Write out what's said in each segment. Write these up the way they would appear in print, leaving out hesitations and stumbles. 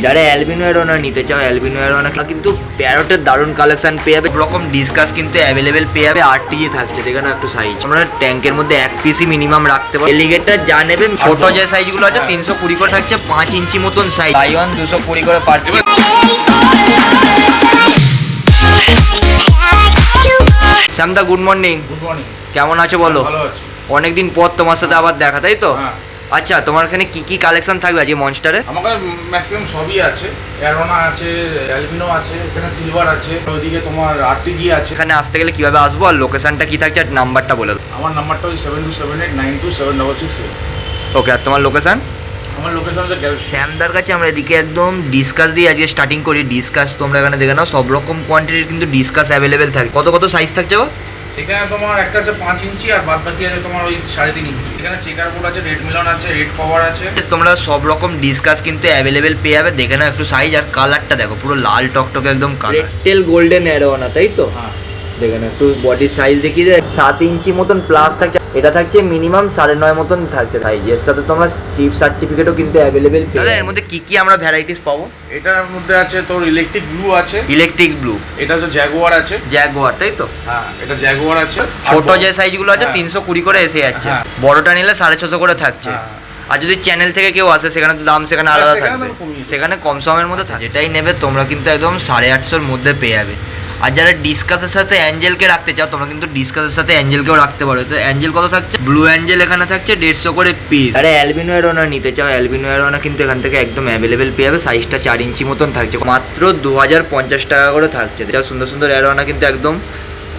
যারা অ্যালবিনো অ্যারোনা নিতে চাও অ্যালবিনো অ্যারোনা কিন্তু প্যারোটের দারুণ কালেকশন পেয়ে যাবে। রকম ডিসকাস কিন্তু অ্যাভেলেবেল পেয়ে যাবে। 8 থাকছে, দেখে না একটু সাইজ। আমরা ট্যাঙ্কের মধ্যে 1 পিসই মিনিমাম রাখতে পারি। এলিগেটর যা নেবে ছোট যে সাইজগুলো আছে 320 করে থাকছে, 5 ইঞ্চি মতন সাইজ। বাই 1 220 করে পার পিস। শ্যামদা গুড মর্নিং। Good morning. কেমন আছো বলো? ভালো আছি। অনেকদিন পর তোমার সাথে আবার দেখা, তাই তো? হ্যাঁ। আচ্ছা, তোমার এখানে কি কি কালেকশন থাকবে আজকে মনস্টারে? আমার কাছে ম্যাক্সিমাম সবই আছে। অ্যারোনা আছে, অ্যালবিনো আছে, এখানে সিলভার আছে, ওইদিকে তোমার আরটিজি আছে। এখানে আসতে গেলে কিভাবে আসবো আর লোকেশনটা কি থাকছে আর নাম্বারটা বলে দাও। আমার নাম্বারটা ওই 7278927668। ওকে, আর তোমার লোকেশন? আমার লোকেশন হচ্ছে শ্যামদার কাছে আমরা এদিকে একদম ডিসকাস দিয়ে আজকে স্টার্টিং করি। ডিসকাস তোমরা এখানে দেখে নাও, সব রকম কোয়ান্টিটির কিন্তু ডিসকাস অ্যাভেলেবেল থাকে। কত কত সাইজ থাকছে গো? এখানে তোমার একটা আছে 5 ইঞ্চি আর বাদ বাকি আছে তোমার ওই 3.5 ইঞ্চি। এখানে চেকার বোর্ড আছে, রেড মিলন আছে, রেড পাওয়ার আছে। তোমরা সব রকম ডিসকাস কিন্তু অ্যাভেলেবেল পেয়ে যাবে। দেখে নাও একটু সাইজ আর কালারটা দেখো, পুরো লাল টকটকে একদম কালার। রেড গোল্ডেন অ্যারোনা, তাই তো? হ্যাঁ। দেখে না একটু বডির সাইজ দেখি, 7 ইঞ্চি মতন প্লাস থাকছে। এটা থাকছে মিনিমাম 9.5 মতন থাকছে সাইজ। এর সাথে তোমরা চিপ সার্টিফিকেটও কিন্তু অ্যাভেলেবেল পেয়ে যাবে। এর মধ্যে কি কি আমরা ভ্যারাইটিস পাবো? এটার মধ্যে আছে তোর ইলেকট্রিক ব্লু আছে। ইলেকট্রিক ব্লু, এটা হচ্ছে জ্যাগুয়ার আছে। জ্যাগুয়ার, তাই তো? হ্যাঁ, এটা জ্যাগুয়ার আছে। ছোট যে সাইজগুলো আছে 320 করে এসে যাচ্ছে। হ্যাঁ। বড়টা নিলে 650 করে থাকছে। হ্যাঁ। আর যদি চ্যানেল থেকে কেউ আসে সেখানে তো দাম সেখানে আলাদা সেখানে থাকবে, দাম কমিয়ে দেবে। সেখানে কম সময়ের মধ্যে থাকে। যেটাই নেবে তোমরা কিন্তু একদম 850-র মধ্যে পেয়ে যাবে। আর যারা ডিসকাসের সাথে অ্যাঞ্জেলকে রাখতে চাও তোমরা কিন্তু ডিসকাসের সাথে অ্যাঞ্জেলকেও রাখতে পারো। তো অ্যাঞ্জেল কত থাকছে? ব্লু অ্যাঞ্জেল এখানে থাকছে 150 করে পিস। যারা অ্যালবিনো অ্যারোনা নিতে চাও অ্যালবিনো অ্যারোনা কিন্তু এখান থেকে একদম অ্যাভেলেবেল পেয়ে যাবে। সাইজটা 4 ইঞ্চি মতন থাকছে, মাত্র 2050 টাকা করে থাকছে। যা সুন্দর সুন্দর অ্যারোনা কিন্তু একদম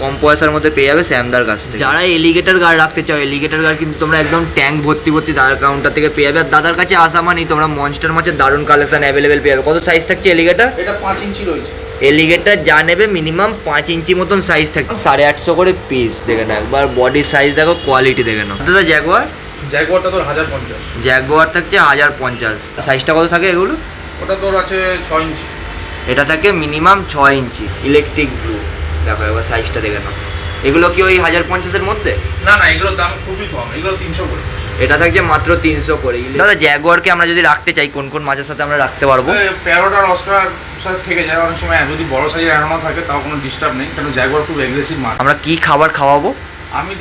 কম পয়সার মধ্যে পেয়ে যাবে শ্যামদার কাছ থেকে। যারা এলিগেটর গার্ড রাখতে চাও এলিগেটর গার্ড কিন্তু তোমরা একদম ট্যাঙ্ক ভর্তি ভর্তি দাদার কাউন্টার থেকে পেয়ে যাবে। আর দাদার কাছে আসা মানেই তোমরা মনস্টার মাছের দারুণ কালেকশন অ্যাভেলেবেল পেয়ে যাবে। কত সাইজ থাকছে এলিগেটর? এটা 5 ইঞ্চি রয়েছে। এলিগেটর যা নেবে মিনিমাম 5 ইঞ্চি মতন সাইজ থাকে, 850 করে পিস। দেখে না একবার বডির সাইজ দেখো, কোয়ালিটি দেখে নাও। দাদা জ্যাগুয়ার? জ্যাগুয়ারটা তোর 1050। জ্যাগুয়ার থাকছে 1050। সাইজটা কত থাকে এগুলো? ওটা তোর আছে 6 ইঞ্চি। এটা থাকে মিনিমাম 6 ইঞ্চি। ইলেকট্রিক ব্লু দেখো একবার সাইজটা দেখে নাও। এগুলো কি ওই 1050-এর মধ্যে? না না, এগুলোর দাম খুবই কম, এগুলো 300 করে। এটা থাকছে মাত্র 300 করে। দাদা জ্যাগুয়ারকে আমরা যদি রাখতে চাই কোন কোন মাছের সাথে আমরা রাখতে পারবো? প্যারোট আর অস্কার সাথে থেকে যায় অনেক সময়। যদি বড় সাইজের অ্যারোনা থাকে তাও কোনো ডিস্টার্ব নেই, কারণ জ্যাগুয়ার খুব অ্যাগ্রেসিভ মাছ। আমরা কি খাবার খাওয়াবো? আমি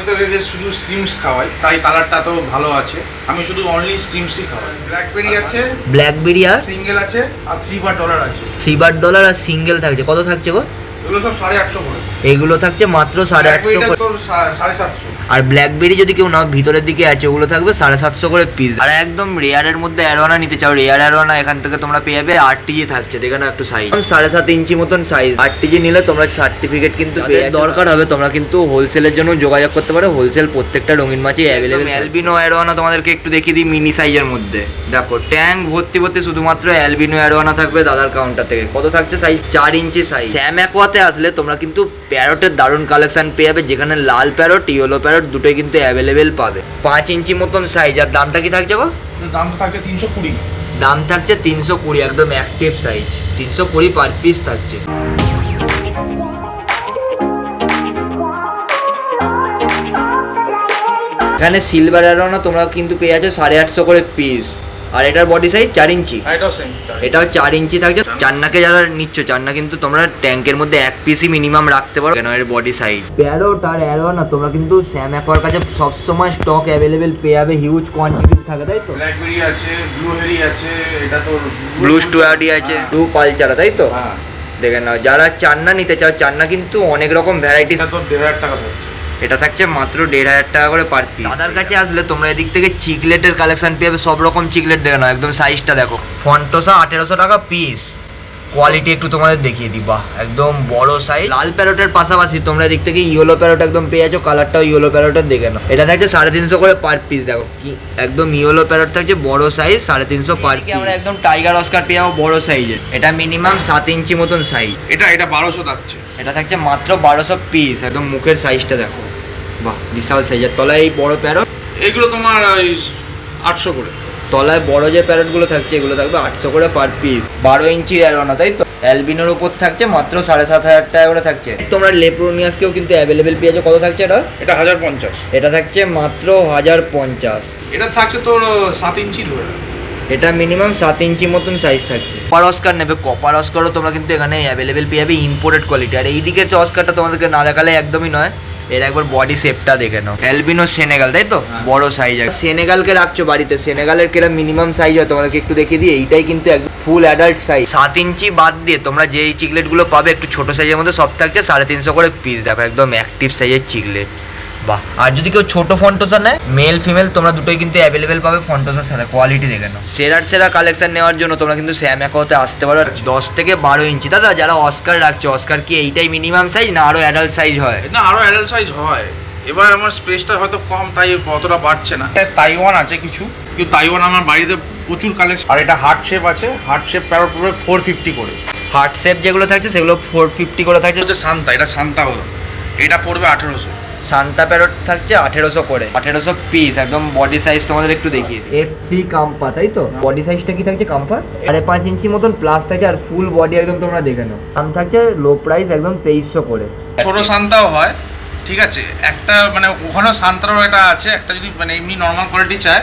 তো এদেরকে শুধু স্ট্রিমস খাওয়াই, তাই কালারটা তো ভালো আছে। আমি শুধু অনলি স্ট্রিমসই খাওয়াই। ব্ল্যাকবেরি আছে, ব্ল্যাকবেরি আর সিঙ্গেল আছে, আর $3 আছে। $3 আর সিঙ্গেল থাকছে। কত থাকছে গো? এগুলো সব 850 করে। এগুলো থাকছে মাত্র 850 করে। তোর 750। আর ব্ল্যাকবেরি যদি কেউ নাও ভিতরের দিকে আছে ওগুলো থাকবে 750 করে পিস। আর একদম রেয়ারের মধ্যে অ্যারোনা নিতে চাও রেয়ার অ্যারোনা এখান থেকে তোমরা পেয়ে যাবে। 8 থাকছে, দেখে না একটু সাইজ 7.5 ইঞ্চি মতন সাইজ। 8 নিলে তোমরা সার্টিফিকেট কিন্তু পেয়ে যাবে। দরকার হবে তোমরা কিন্তু হোলসেলের জন্য যোগাযোগ করতে পারো। হোলসেল প্রত্যেকটা রঙিন মাছই অ্যাভেলেবেল। অ্যালবিনো অ্যারোনা তোমাদেরকে একটু দেখিয়ে দিই মিনি সাইজের মধ্যে। দেখো ট্যাঙ্ক ভর্তি ভর্তি শুধুমাত্র অ্যালবিনো অ্যারোনা থাকবে দাদার কাউন্টার থেকে। কত থাকছে সাইজ? 4 ইঞ্চি সাইজ। শ্যাম অ্যাকোয়াতে আসলে তোমরা কিন্তু প্যারোটের দারুণ কালেকশন পেয়ে যাবে, যেখানে লাল প্যারোট ইয়েলো প্যারোট দুটোই কিন্তু অ্যাভেলেবেল পাবে। 5 ইঞ্চি মতন সাইজ। আর দামটা কি থাকছে গো? দাম তো থাকছে 320। দাম থাকছে 320, একদম অ্যাক্টিভ সাইজ। 320 পার পিস থাকছে। এখানে সিলভার অ্যারোনা তোমরা কিন্তু পেয়ে যাচ্ছ 850 করে পিস। আর এটার বডি সাইজ 4 ইঞ্চি। এটাও 4 ইঞ্চি থাকছে। চান্নাকে যারা নিচ্ছ চান্না কিন্তু তোমরা ট্যাঙ্কের মধ্যে 1 পিসই মিনিমাম রাখতে পারো, কেন এর বডি সাইজ। প্যারোট আর অ্যারোনা তোমরা কিন্তু শ্যাম অ্যাকোয়ার কাছে সবসময় স্টক অ্যাভেলেবেল পেয়ে যাবে, হিউজ কোয়ান্টিটি থাকে, তাই তো? ব্ল্যাকবেরি আছে, ব্লু হেরি আছে, এটা তোর ব্লু স্টুয়ার্ডি আছে, ব্লু পালচারা, তাই তো? হ্যাঁ। দেখে নাও যারা চান্না নিতে চাও চান্না কিন্তু অনেক রকম ভ্যারাইটি। এটা তোর 1500 টাকা থাকছে। এটা থাকছে মাত্র 1500 টাকা করে পার পিস। দাদার কাছে আসলে তোমরা এদিক থেকে চিকলেটের কালেকশন পেয়ে যাবে। সব রকম চিকলেট দেখে নাও, একদম সাইজটা দেখো। ফন্টোসা 1800 টাকা পিস। কোয়ালিটি একটু তোমাদের দেখিয়ে দিই, বাহ একদম বড় সাইজ। লাল প্যারোটের পাশাপাশি তোমরা এদিক থেকে ইয়েলো প্যারোট একদম পেয়ে যাচ্ছ। কালারটাও ইয়েলো প্যারোটের দেখে নাও। এটা থাকছে 350 করে পার পিস। দেখো কি একদম ইয়েলো প্যারোট থাকছে বড় সাইজ, 350 পার পিস। আমরা একদম টাইগার অস্কার পেয়ে যাবো বড় সাইজের। এটা মিনিমাম 7 ইঞ্চি মতন সাইজ। এটা 1200 থাকছে। এটা থাকছে মাত্র 1200 পিস। একদম মুখের সাইজটা দেখো, বাহ বিশাল সাইজের। তলায় এই বড় প্যারট, এইগুলো তোমার 800 করে। তলায় বড় যে প্যারটগুলো থাকছে এগুলো থাকবে 800 করে পার পিস। 12 ইঞ্চির অ্যারোনা, তাই তো? অ্যালবিনোর উপর থাকছে মাত্র 7500 টাকা করে থাকছে। তোমরা লেপ্রোনিয়াসকেও কিন্তু অ্যাভেলেবেল পেয়ে যাচ্ছ। কত থাকছে এটা? এটা 1050। এটা থাকছে মাত্র 1050। এটা থাকছে তোর 7 ইঞ্চি ধরে। এটা মিনিমাম 7 ইঞ্চি মতন সাইজ থাকছে। কপার অস্কার নেবে, কপার অস্কারও তোমরা কিন্তু এখানে অ্যাভেলেবেল পেয়ে যাবে ইম্পোর্টেড কোয়ালিটি। আর এই দিকের যে অস্কারটা তোমাদেরকে না দেখালে একদমই নয়, এর একবার বডি শেপটা দেখে নাও। অ্যালবিনো সেনেগাল, তাই তো? বড় সাইজ আছে। সেনেগালকে রাখছো বাড়িতে, সেনেগালের কেরা মিনিমাম সাইজ হয় তোমাদেরকে একটু দেখিয়ে দিই। এইটাই কিন্তু একদম ফুল অ্যাডাল্ট সাইজ। 7 ইঞ্চি বাদ দিয়ে তোমরা যেই চিকলেটগুলো পাবে একটু ছোট সাইজের মধ্যে সব থাকছে 350 করে পিস। দেখো একদম অ্যাক্টিভ সাইজের চিকলেট, বাহ। আর যদি কেউ ছোট ফন্টোসা নেয়, মেল ফিমেল তোমরা দুটোই কিন্তু অ্যাভেলেবেল পাবে ফন্টোসার সাথে। কোয়ালিটি দেখে নাও। সেরা কালেকশন নেওয়ার জন্য তোমরা কিন্তু স্যাম অ্যাকোতে আসতে পারো। 10 থেকে 12 ইঞ্চি। দাদা যারা অস্কার রাখছো, অস্কার কি এইটাই মিনিমাম সাইজ না আরো অ্যাডাল্ট সাইজ হয়? না, আরো অ্যাডাল্ট সাইজ হয়। এবার আমার স্পেসটা হয়তো কম, তাই অতটা বাড়ছে না। তাইওয়ান আছে কিছু, কিন্তু তাইওয়ান আমার বাড়িতে প্রচুর কালেকশন। আর এটা হার্ট শেপ আছে, হার্ট শেপ প্যারোট পড়বে 450 করে। হার্ট শেপ যেগুলো থাকছে সেগুলো 450 করে থাকছে। হচ্ছে সান্তা, এটা সান্তা হলো, এটা পড়বে 1800। সান্তা প্যারট থাকছে 1800 করে, 1800 পিস। একদম বডি সাইজ তোমাদের একটু দেখিয়ে দিই। F3 কাম্পা, তাই তো? বডি সাইজটা কি থাকছে কাম্পার? 5.5 ইঞ্চি মতন প্লাস থাকে আর ফুল বডি একদম তোমরা দেখে নাও। দাম থাকছে লো প্রাইস একদম 2300 করে। ছোট সান্তাও হয়, ঠিক আছে। একটা মানে ওখানেও সান্তারও একটা আছে, একটা যদি মানে এমনি নর্মাল কোয়ালিটি চায়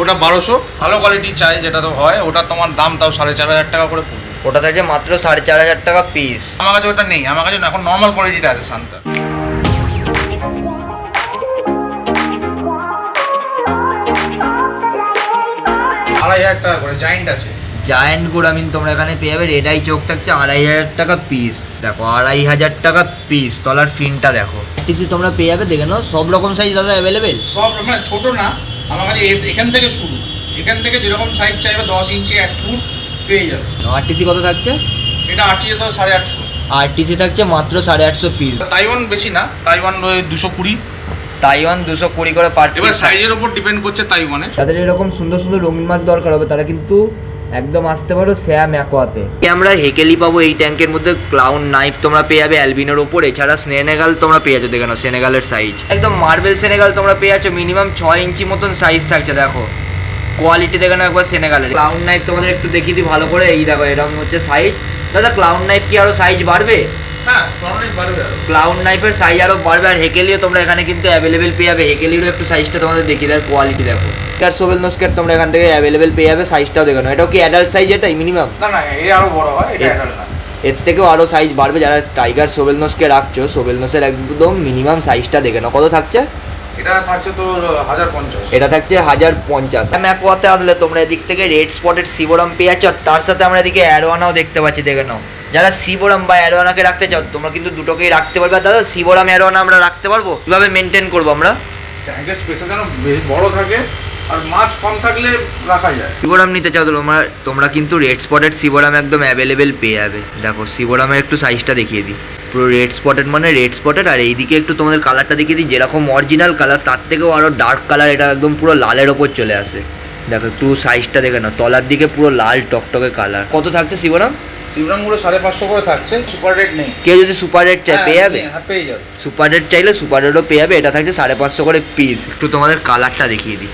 ওটা 1200, ভালো কোয়ালিটি চাই যেটা তো হয় ওটা তোমার দাম তাও 4500 টাকা করে পড়বে। ওটা থাকছে মাত্র 4500 টাকা পিস। আমার কাছে ওটা নেই, আমার কাছে এখন নর্মাল কোয়ালিটিটা আছে সান্তার। আড়াই হাজার টাকা করে জায়েন্ট আছে। জায়ান্ট গোরামিন তোমরা এখানে পেয়ে যাবে। রেডাই চোখ থাকছে 2500 টাকা পিস। দেখো 2500 টাকা পিস। তলার ফিনটা দেখো। টিসি তোমরা পেয়ে যাবে, দেখে নাও। সব রকম সাইজ দাদা অ্যাভেলেবেল। সব মানে ছোট না, আমার কাছে এখান থেকে শুরু, এখান থেকে যেরকম সাইজ চাইবে 10 ইঞ্চি 1 ফুট পেয়ে যাবে। আরটিসি কত থাকছে? এটা 8 তো 850। আরটিসি থাকছে মাত্র 850 পিস। তাইওয়ান বেশি না, তাইওয়ান 220। তাইওয়ান 220 করে পার পিস। এবার সাইজের উপর ডিপেন্ড করছে তাইওয়ানের। যাদের এরকম সুন্দর সুন্দর রঙিন মাছ দরকার হবে তারা কিন্তু একদম আসতে পারো স্যাম অ্যাকোয়াতে। আমরা হেকেলি পাবো এই ট্যাঙ্কের মধ্যে। ক্লাউন নাইফ তোমরা পেয়ে যাবে অ্যালবিনোর ওপর। এছাড়া সেনেগাল তোমরা পেয়ে যাচ্ছ, দেখে নাও সেনেগালের সাইজ একদম মার্বেল সেনেগাল তোমরা পেয়ে যাচ্ছ। মিনিমাম 6 ইঞ্চি মতন সাইজ থাকছে। দেখো কোয়ালিটি দেখে নাও একবার সেনেগালের। ক্লাউন নাইফ তোমাদের একটু দেখিয়ে দিই ভালো করে। এই দেখো এরকম হচ্ছে সাইজ। দাদা ক্লাউন নাইফ কি আরো সাইজ বাড়বে? হ্যাঁ, ক্লাউন বাড়বে। ক্লাউন নাইফের সাইজ আরো বাড়বে। আর হেকেলিও তোমরা এখানে কিন্তু অ্যাভেলেবেল পেয়ে যাবে। হেকেলিরও একটু সাইজটা তোমাদের দেখিয়ে দেয়, কোয়ালিটি দেখো। আর সোবেল নোস্কেট তোমরা এখান থেকে অ্যাভেলেবেল পেয়ে যাবে। সাইজটাও দেখো না, এটাও কি অ্যাডাল্ট সাইজ? এটাই মিনিমাম না, এর আরো বড় হয়, এটা অ্যাডাল্ট না। এর থেকেও আরো সাইজ বাড়বে। যারা টাইগার সোবেল নোসকে রাখছো, সোবেল নোসের একদম মিনিমাম সাইজটা দেখে নাও। কত থাকছে? এটা থাকছে তো 1050। এটা থাকছে 1050। ম্যাকওয়াতে আসলে তোমরা এদিক থেকে রেড স্পটেড সিবোরাম পেয়ে যাচ্ছ। আর তার সাথে আমরা এদিকে অ্যারোয়ানাও দেখতে পাচ্ছি, দেখে নাও। যারা সিবোরাম বা অ্যারোয়ানাকে রাখতে চাও তোমরা কিন্তু দুটোকেই রাখতে পারবে। আর দাদা সিবোরাম অ্যারোয়ানা আমরা রাখতে পারবো? কিভাবে মেনটেন করবো আমরা? ট্যাঙ্কের স্পেসটা যেন বেশ বড় থাকে আর মাছ কম থাকলে রাখা যায়। সিবোরাম নিতে চাও তোমরা কিন্তু রেড স্পটেড সিবোরাম একদম অ্যাভেলেবেল পেয়ে যাবে। দেখো সিবোরামের একটু সাইজটা দেখিয়ে দিই। পুরো রেড স্পটেড মানে রেড স্পটেড। আর এইদিকে একটু তোমাদের কালারটা দেখিয়ে দিই। যেরকম অরিজিনাল কালার তার থেকেও আরও ডার্ক কালার। এটা একদম পুরো লালের ওপর চলে আসে। দেখো একটু সাইজটা দেখে নাও। তলার দিকে পুরো লাল টকটকে কালার। কত থাকছে সিবোরাম? সিবোরামগুলো 550 করে থাকছে, সুপার রেট নেই। কেউ যদি সুপার রেট চায় পেয়ে যাবে। হ্যাঁ, পেয়ে যাবে। সুপার রেট চাইলে সুপার রেটও পেয়ে যাবে। এটা থাকছে 550 করে পিস। একটু তোমাদের কালারটা দেখিয়ে দিই।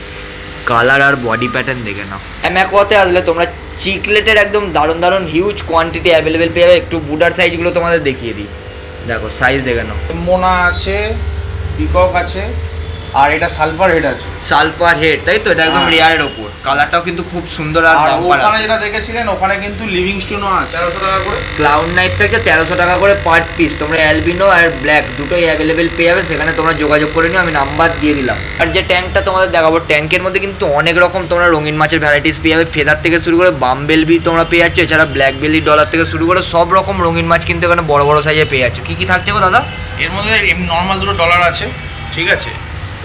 কালার আর বডি প্যাটার্ন দেখে নাও। ম্যাকওয়াতে আসলে তোমরা চিকলেটের একদম দারুণ দারুণ হিউজ কোয়ান্টিটি অ্যাভেলেবেল পেয়ে যাবে। একটু বুটার সাইজগুলো তোমাদের দেখিয়ে দিই। দেখো সাইজ দেখে নাও। মোনা আছে, পিকক আছে, আর এটা সালফার হেড আছে। সালফার হেড, তাই তো? এটা একদম রেয়ারের ওপর। কালারটাও কিন্তু খুব সুন্দর। আর ওখানে যেটা দেখেছিলেন ওখানে কিন্তু লিভিং স্টোনও আছে 1300 টাকা করে। ক্লাউন নাইফ থাকছে 1300 টাকা করে পার পিস। তোমরা অ্যালবিনো আর ব্ল্যাক দুটোই অ্যাভেলেবেল পেয়ে যাবে। সেখানে তোমরা যোগাযোগ করে নিও, আমি নাম্বার দিয়ে দিলাম। আর যে ট্যাঙ্কটা তোমাদের দেখাবো, ট্যাঙ্কের মধ্যে কিন্তু অনেক রকম তোমরা রঙিন মাছের ভ্যারাইটিস পেয়ে যাবে। ফেদার থেকে শুরু করে বামবেলবি তোমরা পেয়ে যাচ্ছ। এছাড়া ব্ল্যাক বেলি ডলার থেকে শুরু করে সব রকম রঙিন মাছ কিন্তু এখানে বড় বড় সাইজে পেয়ে যাচ্ছ। কি কি থাকছে গো দাদা? এর মধ্যে নর্মাল দুটো ডলার আছে, ঠিক আছে,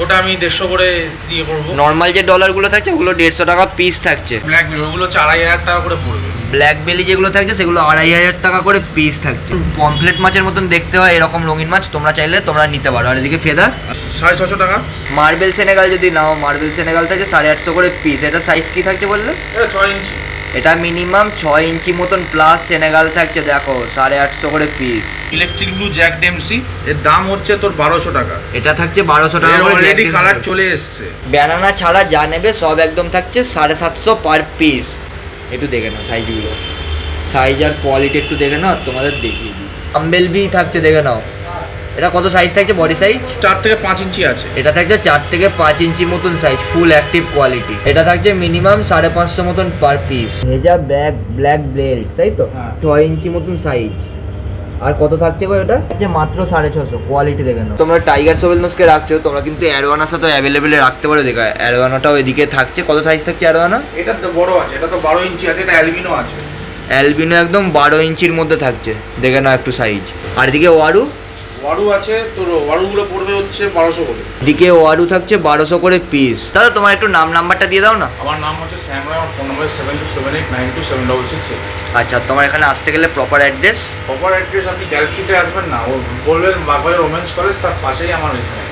ওটা আমি 150 করে দিয়ে করবো। নর্মাল যে ডলারগুলো থাকছে ওগুলো 150 টাকা পিস থাকছে। ব্ল্যাক বেলি ওগুলো 4500 টাকা করে পড়বে। ব্ল্যাক বেলি যেগুলো থাকছে সেগুলো 2500 টাকা করে পিস থাকছে। পমফ্লেট মাছের মতন দেখতে হয় এরকম রঙিন মাছ তোমরা চাইলে তোমরা নিতে পারো। আর এদিকে ফেদার 650 টাকা। মার্বেল সেনেগাল যদি নাও, মার্বেল সেনেগাল থাকে 850 করে পিস। এটা সাইজ কি থাকছে বললে? এটা 6 ইঞ্চি। এটা মিনিমাম 6 ইঞ্চি মতন প্লাস সেনেগাল থাকছে। দেখো 850 করে piece. Electric blue Jack Dempsey, এর দাম হচ্ছে তোর 1200 টাকা। এটা থাকছে 1200 টাকা করে। অলরেডি কালার চলে এসেছে। ব্যানানা ছাড়া যা নেবে সব একদম থাকছে 750 পার পিস। একটু দেখে নাও সাইজগুলো, সাইজ আর কোয়ালিটি একটু দেখে নাও। তোমাদের দেখিয়ে দিই। বাম্বেলবি থাকছে, দেখে নাও। এটা কত সাইজ থাকছে বডি সাইজ? 4 থেকে 5 ইঞ্চি আছে। এটা থাকছে 4 থেকে 5 ইঞ্চি মতন সাইজ, ফুল অ্যাক্টিভ কোয়ালিটি। এটা থাকছে মিনিমাম 550 মতন পার পিস। ভেজা ব্ল্যাক বেল্ট, তাই তো? হ্যাঁ। 6 ইঞ্চি মতন সাইজ। আর কত থাকছে ভাই ওটা? মাত্র 650। কোয়ালিটি দেখে নাও। তোমরা টাইগার সোভেলনোসকে রাখছো, তোমরা কিন্তু অ্যারোয়ানার সাথে অ্যাভেলেবেল রাখতে পারো। দেখা অ্যারোয়ানাটাও এদিকে থাকছে। কত সাইজ থাকছে অ্যারোয়ানা? এটা তো বড় আছে, এটা তো 12 ইঞ্চি আছে, এটা অ্যালবিনো আছে। অ্যালবিনো একদম 12 ইঞ্চির মধ্যে থাকছে, দেখে নাও একটু সাইজ। আর এদিকে ওয়ারু আছে, তোর ওয়ারুগুলো পড়বে হচ্ছে 1200 করে। এদিকে ওয়ারু থাকছে 1200 করে পিস। দাদা তোমার একটু নাম্বারটা দিয়ে দাও না। আমার নাম হচ্ছে শ্যাম রায়, আমার ফোন নাম্বার 7278927668। আচ্ছা, তোমার এখানে আসতে গেলে প্রপার অ্যাড্রেস? প্রপার অ্যাড্রেস আপনি গ্যালক্সিতে আসবেন না, ও বলবেন বাগবাজার ওমেন্স কলেজ, তার পাশেই আমার এখানে।